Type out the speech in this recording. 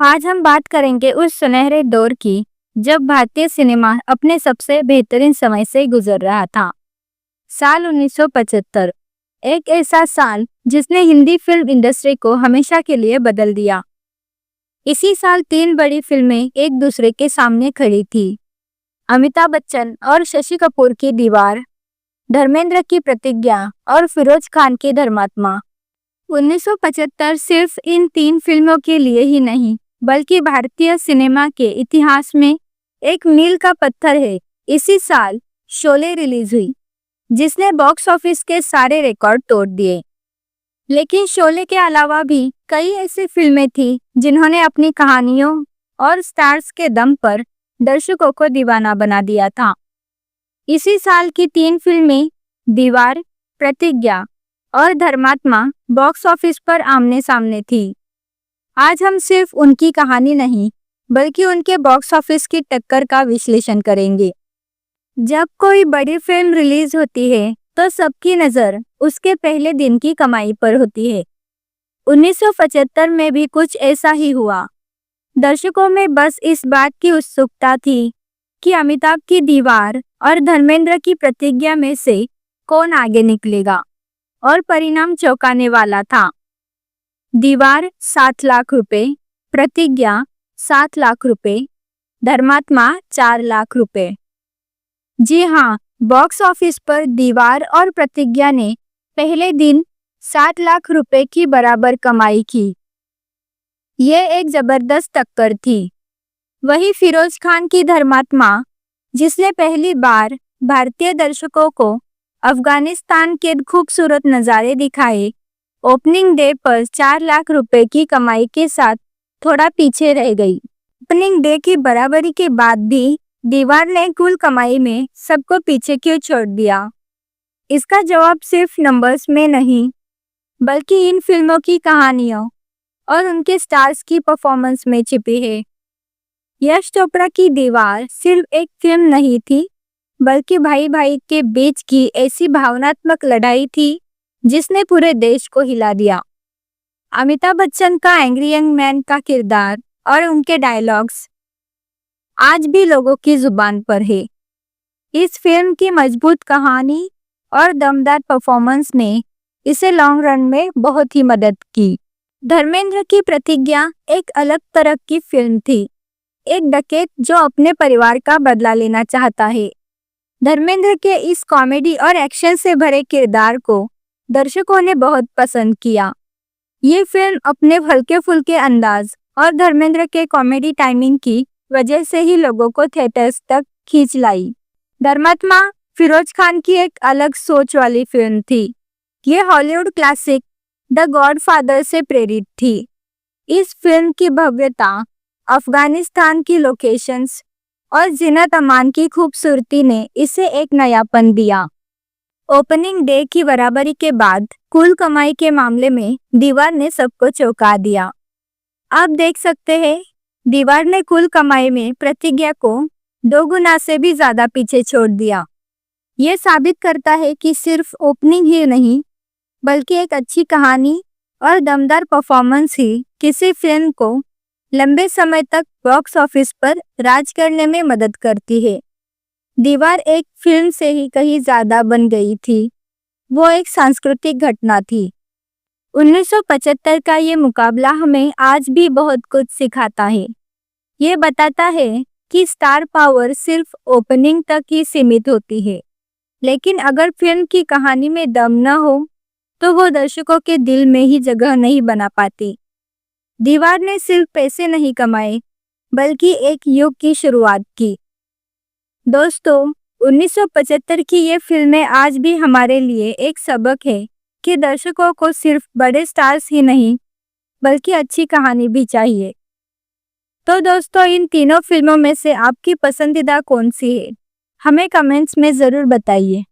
आज हम बात करेंगे उस सुनहरे दौर की जब भारतीय सिनेमा अपने सबसे बेहतरीन समय से गुजर रहा था। साल 1975 एक ऐसा साल जिसने हिंदी फिल्म इंडस्ट्री को हमेशा के लिए बदल दिया। इसी साल तीन बड़ी फिल्में एक दूसरे के सामने खड़ी थी। अमिताभ बच्चन और शशि कपूर की दीवार, धर्मेंद्र की प्रतिज्ञा और फिरोज खान की धर्मात्मा। 1975 सिर्फ इन तीन फिल्मों के लिए ही नहीं बल्कि भारतीय सिनेमा के इतिहास में एक मील का पत्थर है। इसी साल शोले रिलीज हुई जिसने बॉक्स ऑफिस के सारे रिकॉर्ड तोड़ दिए। लेकिन शोले के अलावा भी कई ऐसी फिल्में थी जिन्होंने अपनी कहानियों और स्टार्स के दम पर दर्शकों को दीवाना बना दिया था। इसी साल की तीन फिल्में दीवार, प्रतिज्ञा और धर्मात्मा बॉक्स ऑफिस पर आमने सामने थी। आज हम सिर्फ उनकी कहानी नहीं बल्कि उनके बॉक्स ऑफिस की टक्कर का विश्लेषण करेंगे। जब कोई बड़ी फिल्म रिलीज होती है तो सबकी नज़र उसके पहले दिन की कमाई पर होती है। 1975 में भी कुछ ऐसा ही हुआ। दर्शकों में बस इस बात की उत्सुकता थी कि अमिताभ की दीवार और धर्मेंद्र की प्रतिज्ञा में से कौन आगे निकलेगा, और परिणाम चौंकाने वाला था। दीवार 7 लाख रुपए, प्रतिज्ञा 7 लाख रुपए, धर्मात्मा 4 लाख रुपए। जी हाँ, बॉक्स ऑफिस पर दीवार और प्रतिज्ञा ने पहले दिन 7 लाख रुपए की बराबर कमाई की। ये एक जबरदस्त टक्कर थी। वही फिरोज खान की धर्मात्मा, जिसने पहली बार भारतीय दर्शकों को अफगानिस्तान के खूबसूरत नज़ारे दिखाए, ओपनिंग डे पर 4 लाख रुपए की कमाई के साथ थोड़ा पीछे रह गई। ओपनिंग डे की बराबरी के बाद भी दीवार ने कुल कमाई में सबको पीछे क्यों छोड़ दिया? इसका जवाब सिर्फ नंबर्स में नहीं बल्कि इन फिल्मों की कहानियों और उनके स्टार्स की परफॉर्मेंस में छिपी है। यश चोपड़ा की दीवार सिर्फ एक फिल्म नहीं थी बल्कि भाई भाई के बीच की ऐसी भावनात्मक लड़ाई थी जिसने पूरे देश को हिला दिया। अमिताभ बच्चन का एंग्री यंग मैन का किरदार और उनके डायलॉग्स आज भी लोगों की जुबान पर है। इस फिल्म की मजबूत कहानी और दमदार परफॉर्मेंस ने इसे लॉन्ग रन में बहुत ही मदद की। धर्मेंद्र की प्रतिज्ञा एक अलग तरह की फिल्म थी। एक डकैत जो अपने परिवार का बदला लेना चाहता है। धर्मेंद्र के इस कॉमेडी और एक्शन से भरे किरदार को दर्शकों ने बहुत पसंद किया। ये फिल्म अपने हल्के फुल्के अंदाज और धर्मेंद्र के कॉमेडी टाइमिंग की वजह से ही लोगों को थिएटर्स तक खींच लाई। धर्मात्मा फिरोज खान की एक अलग सोच वाली फिल्म थी। ये हॉलीवुड क्लासिक द गॉडफादर से प्रेरित थी। इस फिल्म की भव्यता, अफगानिस्तान की लोकेशंस और जीनत अमान की खूबसूरती ने इसे एक नयापन दिया। ओपनिंग डे की बराबरी के बाद कुल कमाई के मामले में दीवार ने सबको चौंका दिया। आप देख सकते हैं, दीवार ने कुल कमाई में प्रतिज्ञा को 2 गुना से भी ज्यादा पीछे छोड़ दिया। ये साबित करता है कि सिर्फ ओपनिंग ही नहीं बल्कि एक अच्छी कहानी और दमदार परफॉर्मेंस ही किसी फिल्म को लंबे समय तक बॉक्स ऑफिस पर राज करने में मदद करती है। दीवार एक फिल्म से ही कहीं ज्यादा बन गई थी। वो एक सांस्कृतिक घटना थी। 1975 का ये मुकाबला हमें आज भी बहुत कुछ सिखाता है। ये बताता है कि स्टार पावर सिर्फ ओपनिंग तक ही सीमित होती है, लेकिन अगर फिल्म की कहानी में दम न हो तो वो दर्शकों के दिल में ही जगह नहीं बना पाती। दीवार ने सिर्फ पैसे नहीं कमाए बल्कि एक युग की शुरुआत की। दोस्तों, 1975 की ये फिल्में आज भी हमारे लिए एक सबक है कि दर्शकों को सिर्फ बड़े स्टार्स ही नहीं बल्कि अच्छी कहानी भी चाहिए। तो दोस्तों, इन तीनों फिल्मों में से आपकी पसंदीदा कौन सी है? हमें कमेंट्स में ज़रूर बताइए।